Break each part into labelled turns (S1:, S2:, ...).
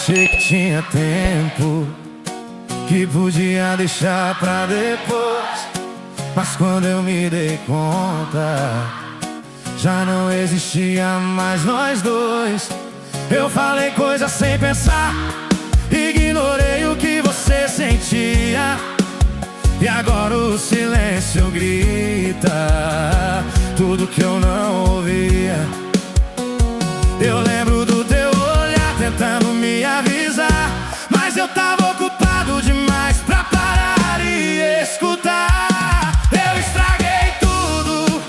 S1: Achei que tinha tempo, que podia deixar pra depois, mas quando eu me dei conta, já não existia mais nós dois. Eu falei coisas sem pensar, ignorei o que você sentia, e agora o silêncio grita tudo que eu não ouvia. Eu lembro do teu olhar tentando me avisar, mas eu tava ocupado demais pra parar e escutar. Eu estraguei tudo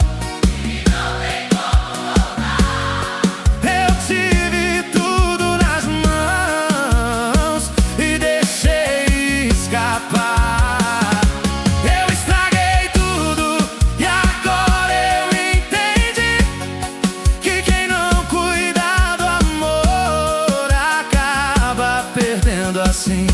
S1: e não tem como voltar. Eu tive tudo nas mãos e deixei escapar. Eu estraguei tudo e agora eu entendi que quem não cuida do amor acaba perdendo assim.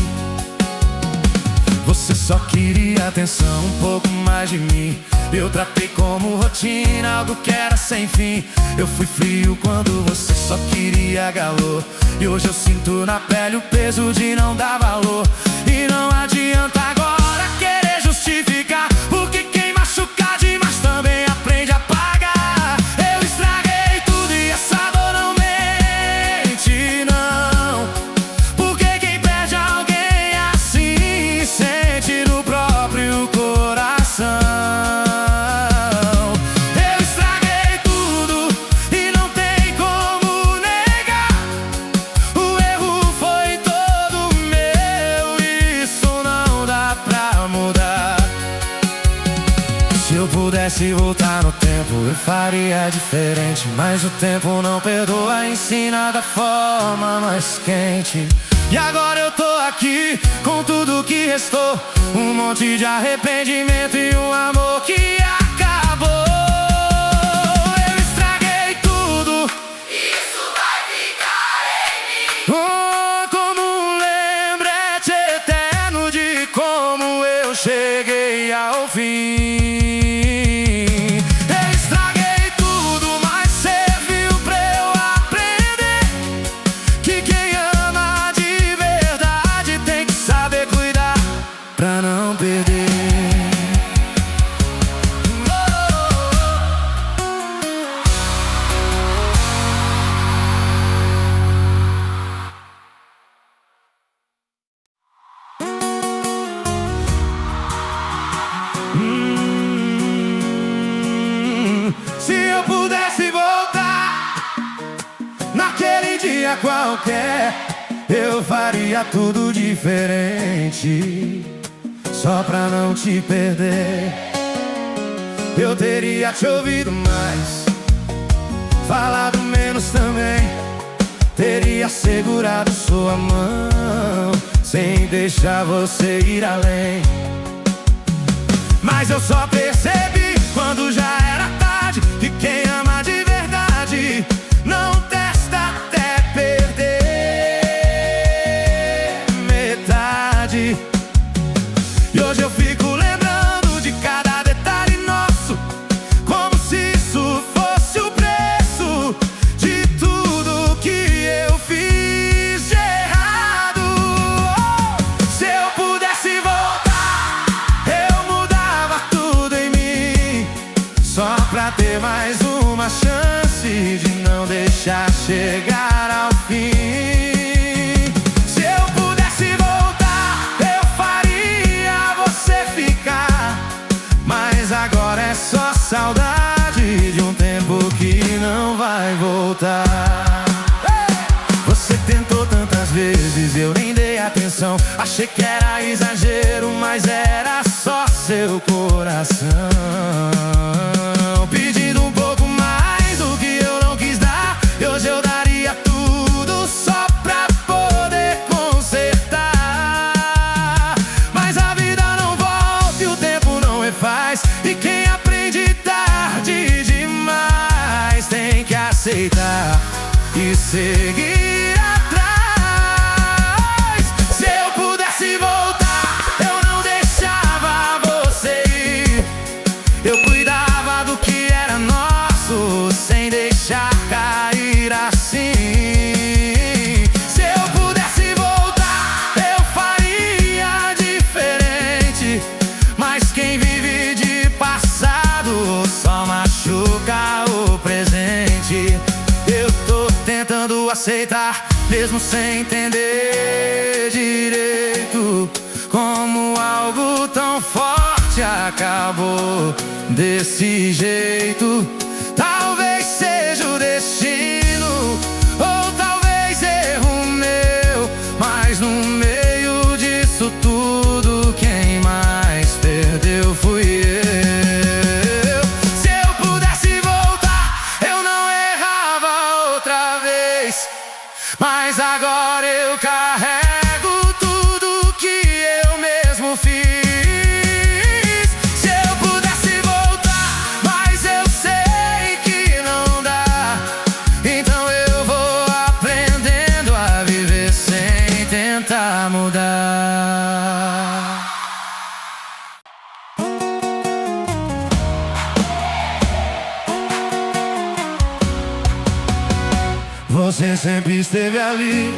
S1: Você só queria atenção, um pouco mais de mim. Eu tratei como rotina, algo que era sem fim. Eu fui frio quando você só queria calor, e hoje eu sinto na pele o peso de não dar valor. E não adianta agora querer justificar, porque quem machuca demais também aprende a pagar. Eu estraguei tudo e essa dor não mente, não, porque quem perde alguém assim sente no próprio coração. Eu estraguei tudo e não tem como negar, o erro foi todo meu, isso não dá pra mudar. Se eu pudesse voltar no tempo, eu faria diferente, mas o tempo não perdoa, ensina da forma mais quente. E agora eu tô aqui com tudo que restou, um monte de arrependimento e um amor que acabou. Eu estraguei tudo, isso vai ficar em mim, como um lembrete eterno de como eu cheguei ao fim. Eu estraguei tudo, mas serviu pra eu aprender que quem ama de verdade tem que saber cuidar pra não perder. Se eu pudesse voltar naquele dia qualquer, eu faria tudo diferente, só pra não te perder. Eu teria te ouvido mais, falado menos também, teria segurado sua mão sem deixar você ir além. Mas eu só percebi quando já era tarde que quem ama de verdade não testa até perder metade. E hoje eu fico lembrando de cada detalhe nosso, como se isso fosse o preço de tudo que eu fiz de errado. Se eu pudesse voltar, eu mudava tudo em mim, só pra ter mais uma chance de não deixar chegar ao fim. Se eu pudesse voltar, eu faria você ficar, mas agora é só saudade de um tempo que não vai voltar. Você tentou tantas vezes, eu nem dei atenção, achei que era exagero, mas era só seu coração pedindo um pouco mais do que eu não quis dar. E hoje eu daria tudo só pra poder consertar, mas a vida não volta e o tempo não refaz, e quem aprende tarde demais tem que aceitar e seguir atrás. Se eu pudesse voltar, eu não deixava você ir, eu cuidava do que era desse jeito. Talvez seja o destino, ou talvez erro meu, mas no meio disso tudo quem mais perdeu fui eu. Se eu pudesse voltar, eu não errava outra vez, mas agora eu carrego tudo que eu mesmo fiz. Se eu pudesse voltar, mas eu sei que não dá, então eu vou aprendendo a viver sem tentar mudar. Você sempre esteve ali,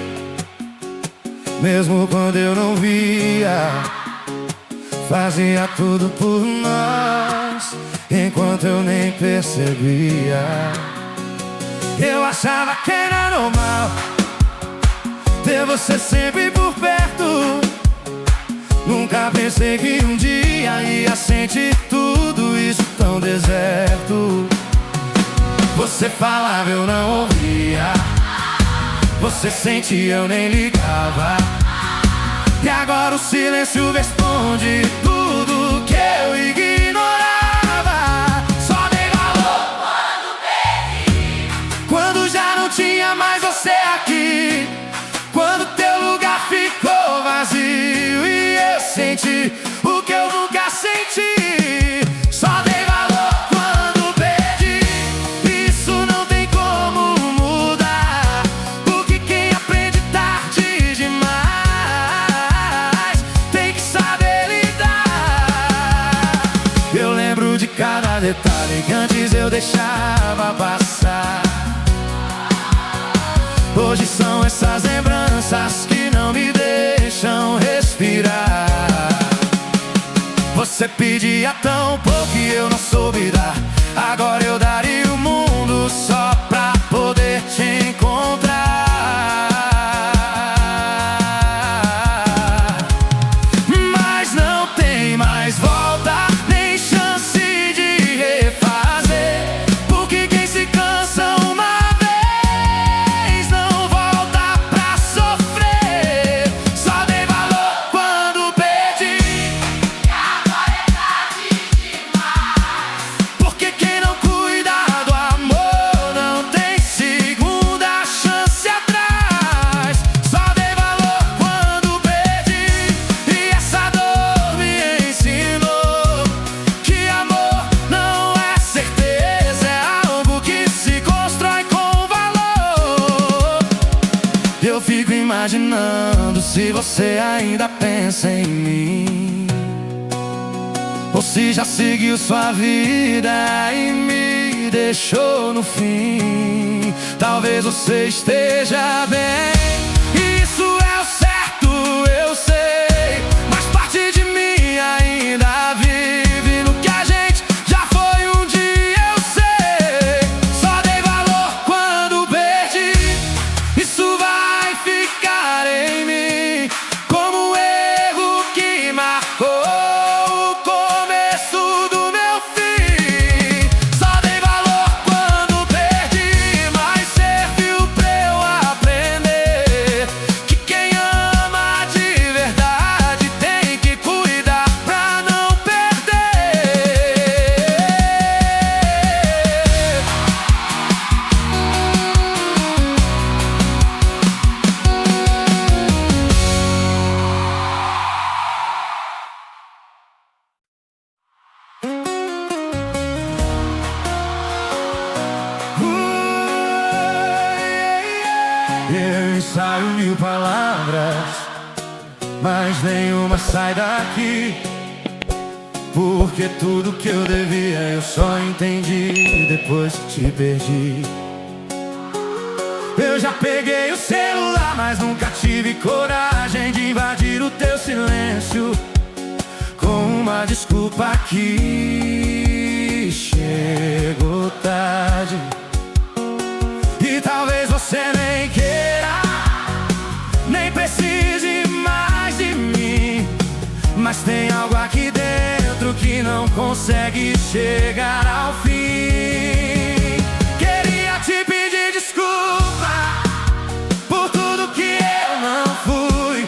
S1: mesmo quando eu não via. Fazia tudo por nós, enquanto eu nem percebia. Eu achava que era normal ter você sempre por perto. Nunca pensei que um dia ia sentir tudo isso tão deserto. Você falava, eu não ouvia. Você sentia, eu nem ligava. E agora o silêncio responde tudo que eu ignorava. Só dei valor quando perdi, quando já não tinha mais você aqui, quando teu lugar ficou vazio e eu senti o que eu nunca senti. Só dei valor quando perdi, isso não tem como mudar, porque quem aprende tarde demais tem que saber lidar. Eu lembro de cada detalhe que antes eu deixava passar. Hoje são essas lembranças que não me deixam respirar. Você pedia tão pouco e eu não soube dar. Agora eu daria o mundo só pra poder te encontrar. Mas não tem mais volta, nem chance de refazer, porque quem se cansa uma vez não volta pra sofrer. Só dei valor quando perdi, e agora é tarde demais, porque quem não cuida do amor não tem segunda chance atrás. Só dei valor quando perdi, e essa dor me ensinou que amor não é certeza, é algo que se constrói com valor. Eu fico imaginando se você ainda pensa em mim, ou se já seguiu sua vida e me deixou no fim. Talvez você esteja bem, isso é o certo, eu sei, mas parte de mim ainda vive no que a gente já foi um dia, eu sei. Só dei valor quando perdi, isso vai ficar em mim como um erro que marcou o começo do meu fim. Só dei valor quando perdi, mas serviu pra eu aprender que quem ama de verdade tem que cuidar pra não perder. Eu ensaio 1000 palavras, mas nenhuma sai daqui, porque tudo que eu devia eu só entendi depois que te perdi. Eu já peguei o celular, mas nunca tive coragem de invadir o teu silêncio com uma desculpa que chegou tarde. E talvez você nem queira, nem precise mais de mim, mas tem algo aqui dentro que não consegue chegar ao fim. Queria te pedir desculpa por tudo que eu não fui,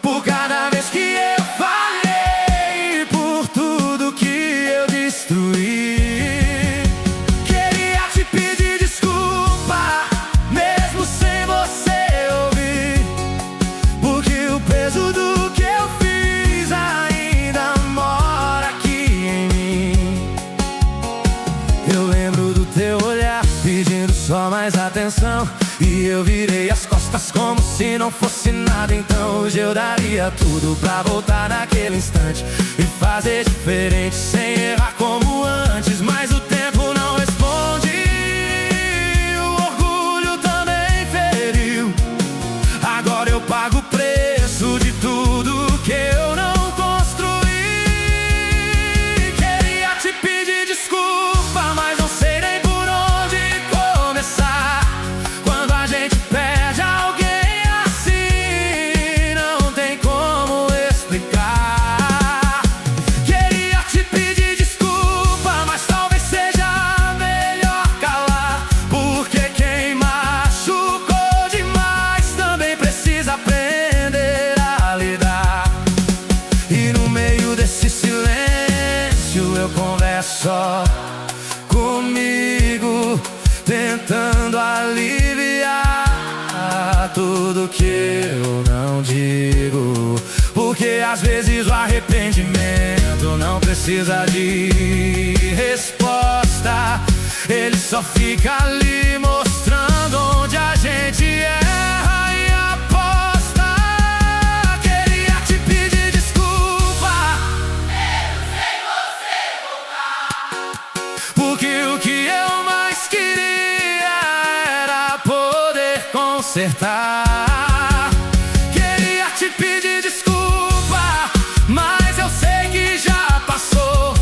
S1: por cada vez que eu falhei, por tudo que eu destruí. Queria te pedir desculpa, mesmo sem você ouvir, porque o peso do que eu fiz ainda mora aqui em mim. Eu lembro do teu olhar pedindo só mais atenção, e eu virei as costas como se não fosse nada. Então hoje eu daria tudo pra voltar naquele instante e fazer diferente, sem errar como antes. Mas o tempo não responde, o orgulho também feriu. Agora eu pago o preço de tudo que eu não construí. Queria te pedir desculpa, mas não sei nem por onde começar. Quando a gente perde alguém assim, não tem como explicar. Queria te pedir desculpa, mas talvez seja melhor calar, porque quem machucou demais também precisa aprender a lidar. E no meio desse silêncio eu converso só comigo, tentando aliviar tudo que eu não digo. Porque às vezes o arrependimento não precisa de resposta, ele só fica ali mostrando onde a gente erra e aposta. Queria te pedir desculpa, porque o que eu mais queria era poder consertar. Queria te pedir desculpa, mas eu sei que já passou.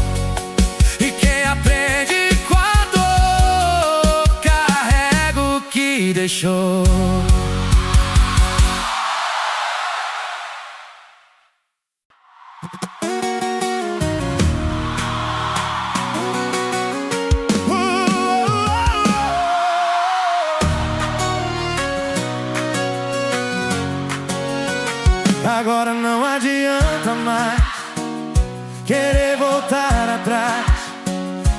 S1: E quem aprende com a dor carrega o que deixou. Agora não adianta mais querer voltar atrás.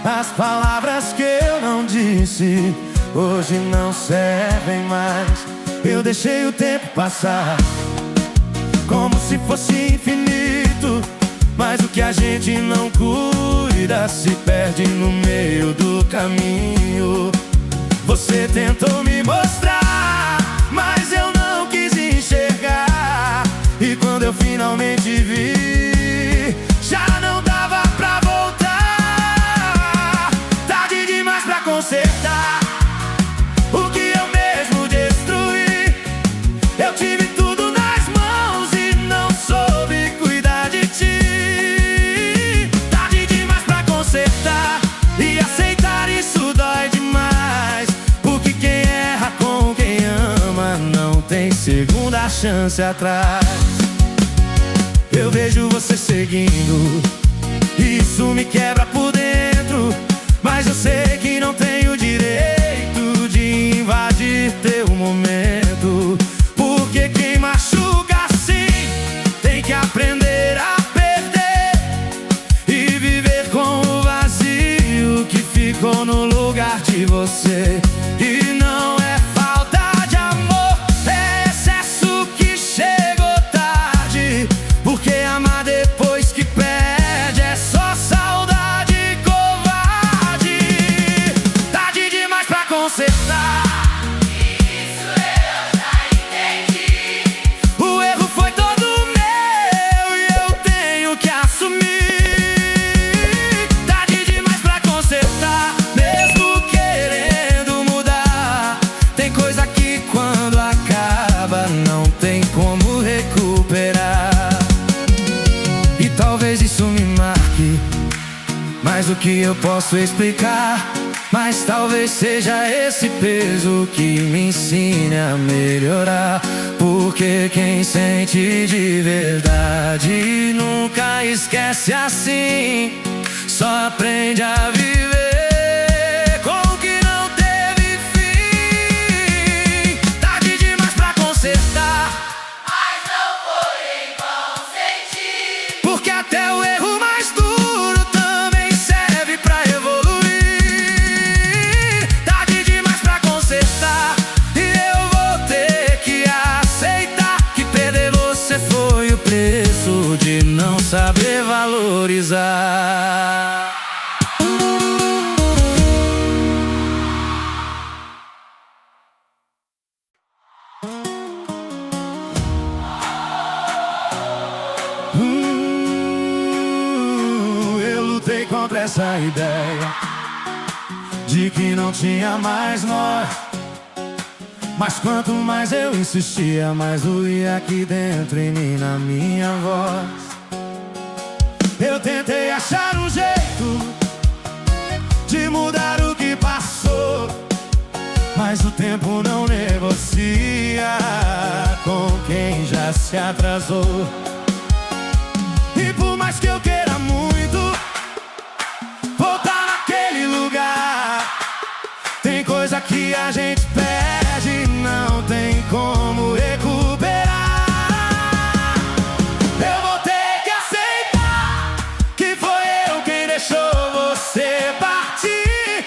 S1: As palavras que eu não disse hoje não servem mais. Eu deixei o tempo passar como se fosse infinito, mas o que a gente não cuida se perde no meio do caminho. Você tentou me mostrar, mas eu não quis enxergar. E quando eu finalmente vi, já não dava pra voltar. Tarde demais pra consertar o que eu mesmo destruí. Eu tive tudo nas mãos e não soube cuidar de ti. Tarde demais pra consertar, e aceitar isso dói demais. Porque quem erra com quem ama não tem segunda chance atrás. Eu vejo você seguindo, isso me quebra por dentro, mas eu sei que não tenho direito de invadir teu momento. Porque quem machuca assim tem que aprender a perder e viver com o vazio que ficou no lugar de você. E não é falta de amor, é excesso que chegou tarde. Porque amar depois que perde é só saudade covarde. Tarde demais pra consertar, isso eu já entendi. O erro foi todo meu e eu tenho que assumir. Tarde demais pra consertar, mesmo querendo mudar. Tem coisa que quando acaba não tem como recuperar. E talvez isso me marque mais do que eu posso explicar, mas talvez seja esse peso que me ensine a melhorar. Porque quem sente de verdade nunca esquece assim. só aprende a viver com o que não teve fim. Tarde demais pra consertar,
S2: mas não foi em vão sentir.
S1: porque até o erro mais duro também serve pra evoluir. Tarde demais pra consertar, e eu vou ter que aceitar que perder você foi o preço de não saber valorizar. Eu lutei contra essa ideia de que não tinha mais nós, mas quanto mais eu insistia, mais doía aqui dentro em mim, na minha voz. Eu tentei achar um jeito de mudar o que passou, mas o tempo não negocia com quem já se atrasou. E por mais que eu queira muito voltar naquele lugar, tem coisa que a gente perde e não tem como recuperar. Eu vou ter que aceitar que foi eu quem deixou você partir,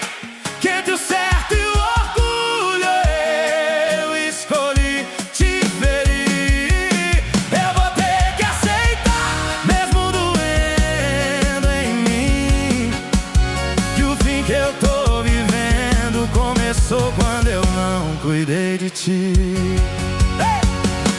S1: que entre o certo e o orgulho eu escolhi te ferir. Eu vou ter que aceitar, mesmo doendo em mim, que o fim que eu tô vivendo começou quando eu não cuidei de ti.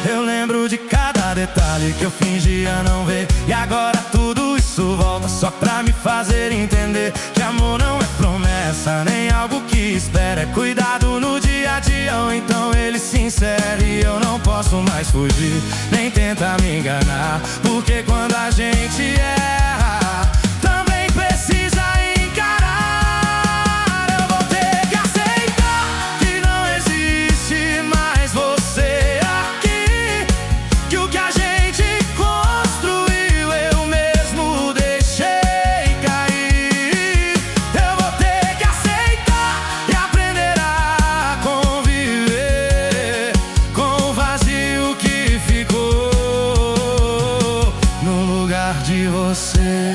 S1: Eu lembro de cada detalhe que eu fingia não ver, e agora tudo isso volta só pra me fazer entender que amor não é promessa, nem algo que espera, é cuidado no dia a dia, ou então ele se encerra e eu não posso mais fugir, nem tentar me enganar, porque quando a gente erra, também precisa encarar. Eu vou ter que aceitar que não existe mais você aqui, que o que a gente construiu eu mesmo deixei cair. Eu vou ter que aceitar e aprender a conviver com o vazio que ficou no lugar de você.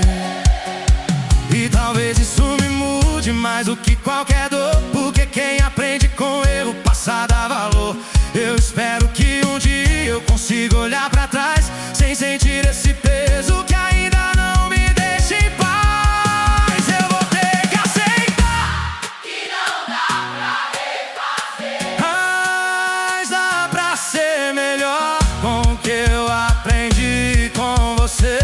S1: E talvez isso me mude mais do que qualquer dor, porque quem aprende com erro passa a dar valor. Eu espero que um dia eu consiga olhar pra trás sem sentir esse peso que ainda não me deixa em paz. Eu vou ter que aceitar
S2: Que não dá pra refazer.
S1: mas dá pra ser melhor com o que eu aprendi com você.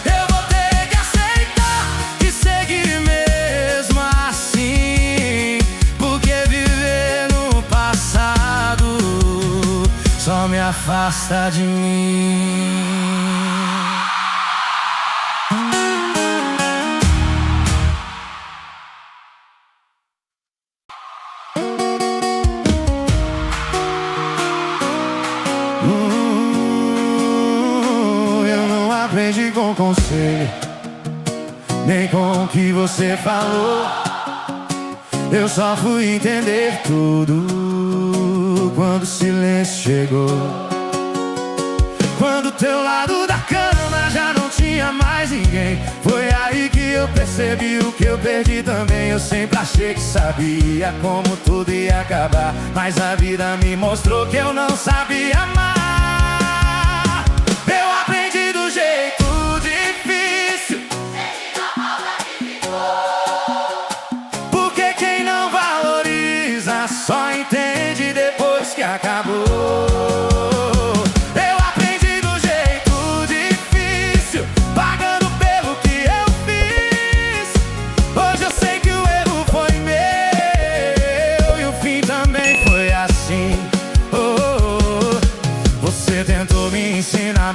S1: Eu vou ter que aceitar e seguir mesmo assim, porque viver no passado só me afasta de mim. Eu não aprendi com conselho, nem com o que você falou. Eu só fui entender tudo quando o silêncio chegou. Quando o teu lado da cama já não tinha mais ninguém, foi aí que eu percebi o que eu perdi também. Eu sempre achei que sabia como tudo ia acabar, mas a vida me mostrou que eu não sabia amar. Eu aprendi do jeito difícil,
S2: Sentindo a falta que ficou.
S1: porque quem não valoriza só entende depois que acabou. Eu aprendi do jeito difícil, pagando pelo que eu fiz. Hoje eu sei que o erro foi meu e o fim também foi assim. Oh, oh, oh.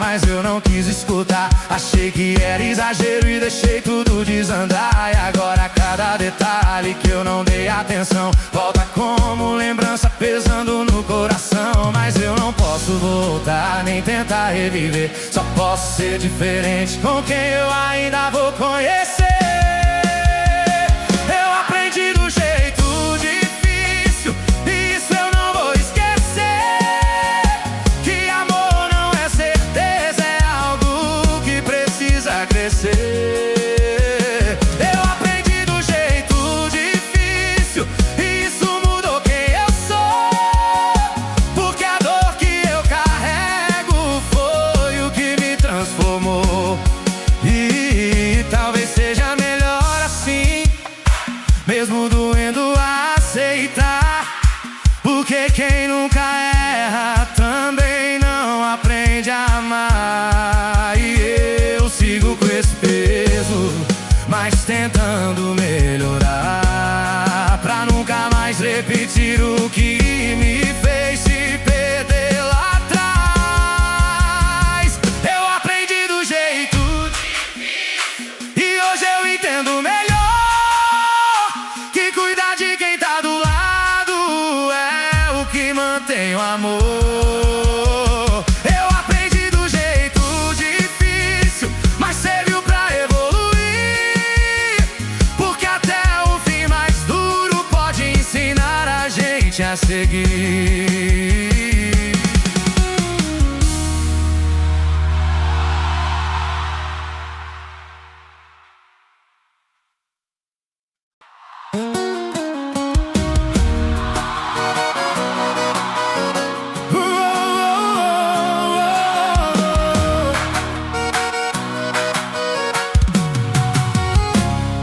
S1: mas eu não quis escutar. Achei que era exagero e deixei tudo desandar. E agora cada detalhe que eu não dei atenção volta como lembrança pesando no coração. Mas eu não posso voltar nem tentar reviver. Só posso ser diferente com quem eu ainda vou conhecer. Eu aprendi do jeito difícil, e isso eu não vou esquecer. Que amor não é certeza, é algo que precisa crescer. Eu aprendi do jeito difícil, e isso mudou quem eu sou. Porque a dor que eu carrego foi o que me transformou. E talvez seja melhor assim, mesmo doendo aceitar. Porque quem nunca erra também não aprende a amar. E eu sigo com esse peso, mas tentando melhorar, pra nunca mais repetir o que me fez se perder lá atrás. Eu aprendi do jeito difícil, e hoje eu entendo melhor que cuidar de quem tá do lado é o que mantém o amor. Eu aprendi do jeito difícil, mas serviu pra evoluir. Porque até o fim mais duro pode ensinar a gente a seguir.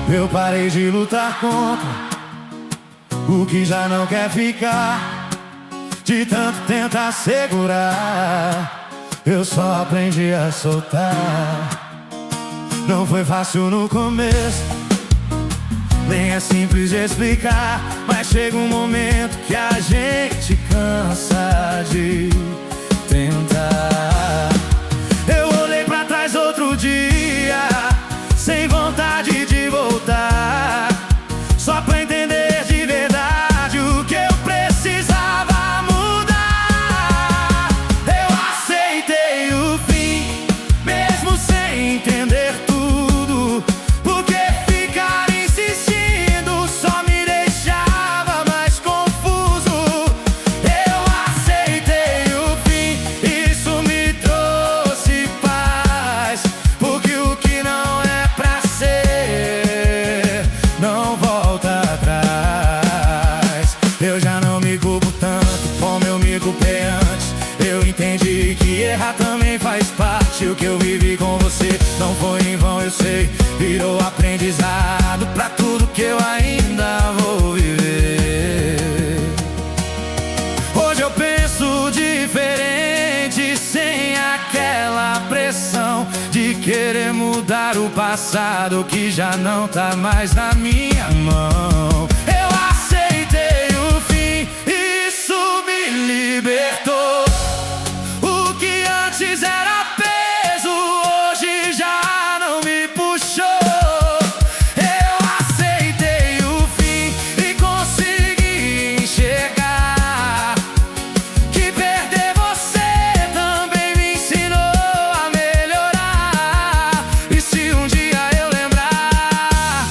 S1: Eu parei de lutar contra o que já não quer ficar, de tanto tentar segurar. Eu só aprendi a soltar. Não foi fácil no começo, nem é simples de explicar, mas chega um momento que a gente cansa de tentar. Eu olhei pra trás outro dia, sem vontade de voltar, só pra entender de verdade o que eu precisava mudar. Eu aceitei o fim, mesmo sem entender tudo, porque ficar insistindo só me deixava mais confuso. Eu aceitei o fim, isso me trouxe paz, porque o que não é pra ser não volta atrás. Eu já não me culpo tanto como eu me culpei antes. Eu entendi que errar também faz parte. O que eu vivi com você não foi em vão, eu sei. Virou aprendizado pra tudo que eu ainda vou viver. Hoje eu penso diferente, sem aquela pressão de querer mudar o passado que já não tá mais na minha mão. Eu aceitei o fim, isso me libertou. O que antes era peso, hoje já não me puxou. Eu aceitei o fim e consegui enxergar que perder você também me ensinou a melhorar. E se um dia eu lembrar,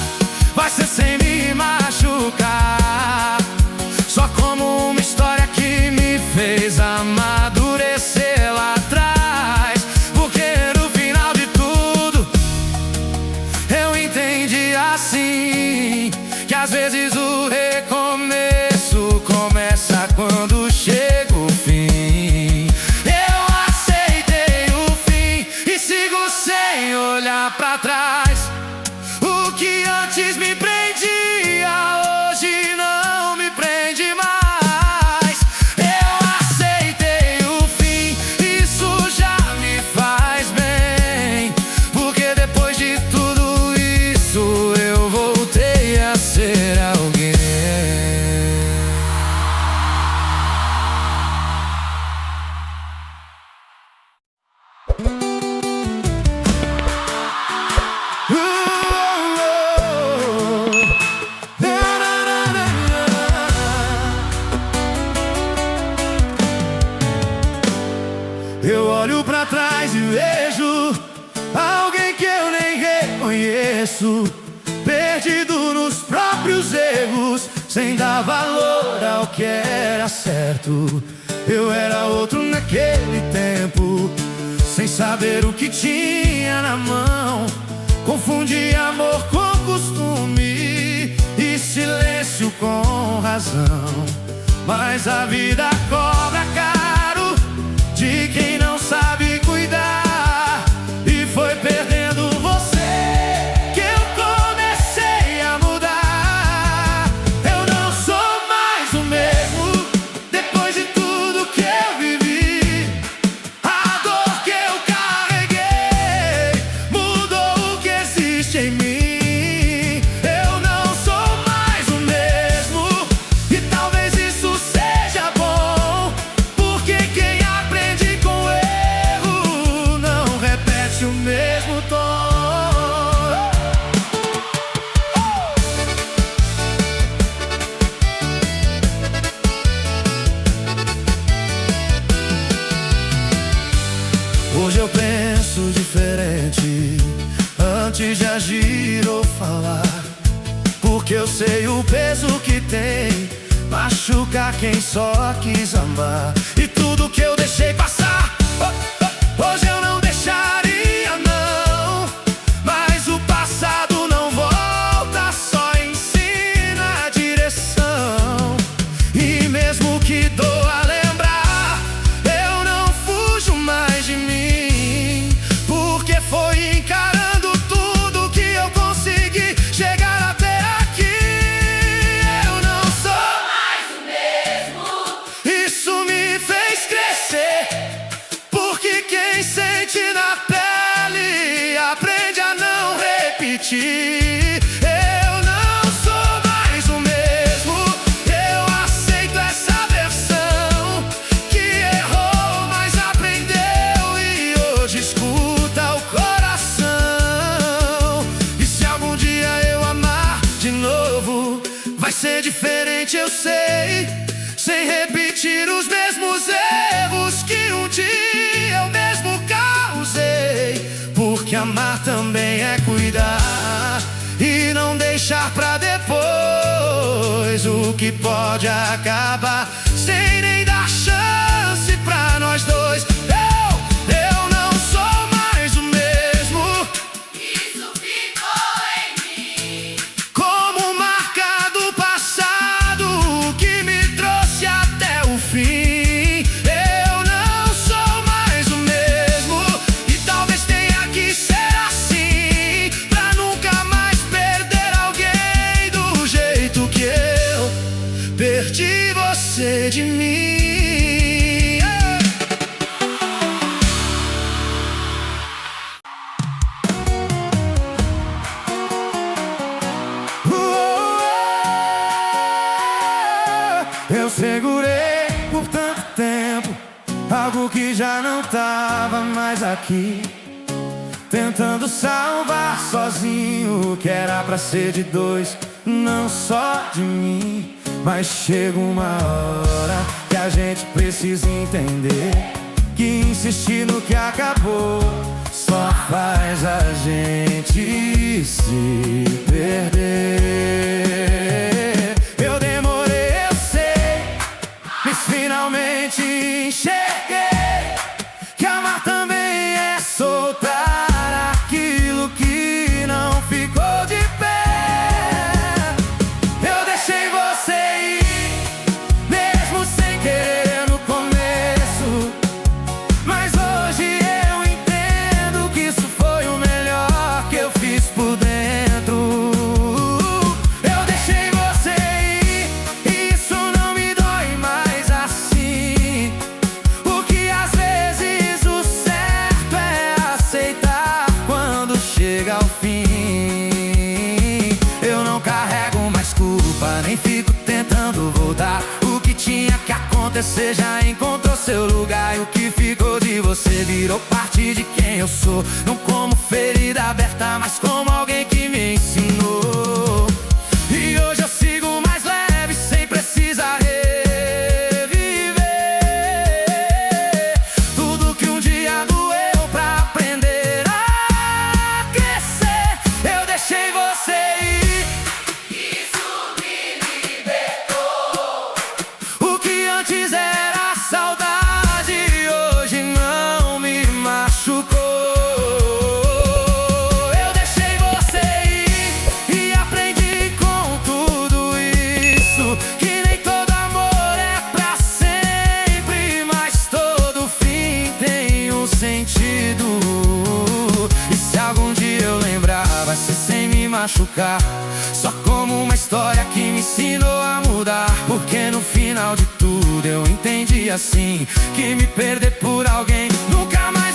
S1: vai ser sem me machucar, só como uma história que me fez amar. Eu olho pra trás e vejo alguém que eu nem reconheço, perdido nos próprios erros, sem dar valor ao que era certo. Eu era outro naquele tempo, sem saber o que tinha na mão. Confundi amor com costume e silêncio com razão. Mas a vida cobra caro de quem não sabe cuidar, e foi perdendo você que eu comecei a mudar. Eu não sou mais o mesmo depois de tudo que eu vivi. A dor que eu carreguei mudou o que existe em mim. Eu não sou mais o mesmo, e talvez isso seja bom, porque quem aprende com erro não repete o mesmo tom. Hoje eu penso diferente antes de agir ou falar, porque eu sei o peso que tem machucar quem só quis amar. E tudo que eu deixei passar, hoje eu não deixaria não. Mas o passado não volta, só ensina a direção. E mesmo que doa lembrar, eu não fujo mais de mim, porque foi encarando tudo que eu consegui chegar até aqui. Eu não sou
S2: Mais o mesmo.
S1: Isso me fez crescer, porque quem sente na pele aprende a não repetir. Eu não sou mais o mesmo, eu aceito essa versão, que errou, mas aprendeu e hoje escuta o coração. E se algum dia eu amar de novo, vai ser diferente, eu sei, sem repetir os mesmos erros que um dia eu mesmo causei. Porque amar também é cuidar e não deixar pra depois o que pode acabar sem nem dar chance pra nós dois. Eu não sou mais o mesmo,
S2: Isso ficou em mim.
S1: como marca do passado que me trouxe até o fim. Eu não sou mais o mesmo, e talvez tenha que ser assim, pra nunca mais perder alguém do jeito que eu perdi você de mim. Eu segurei por tanto tempo algo que já não tava mais aqui, tentando salvar sozinho o que era pra ser de dois, não só de mim. Mas chega uma hora que a gente precisa entender que insistir no que acabou só faz a gente se perder. Eu demorei, eu sei, mas finalmente enxerguei que amar também é soltar aquilo que não ficou de pé. Eu deixei você ir, mesmo sem querer no começo, mas hoje eu entendo que isso foi o melhor que eu fiz por dentro. Eu deixei você ir e isso não me dói mais assim, porque às vezes o certo é aceitar quando chega ao fim. Eu não carrego mais culpa, nem fico tentando voltar. O que tinha que acontecer já encontrou seu lugar, e o que ficou de você virou parte de quem eu sou. Não como ferida aberta, mas como alguém que me ensinou. E hoje eu sigo mais leve, sem precisar reviver tudo que um machucar, só como uma história que me ensinou a mudar. Porque no final de tudo eu entendi assim, que me perder por alguém nunca mais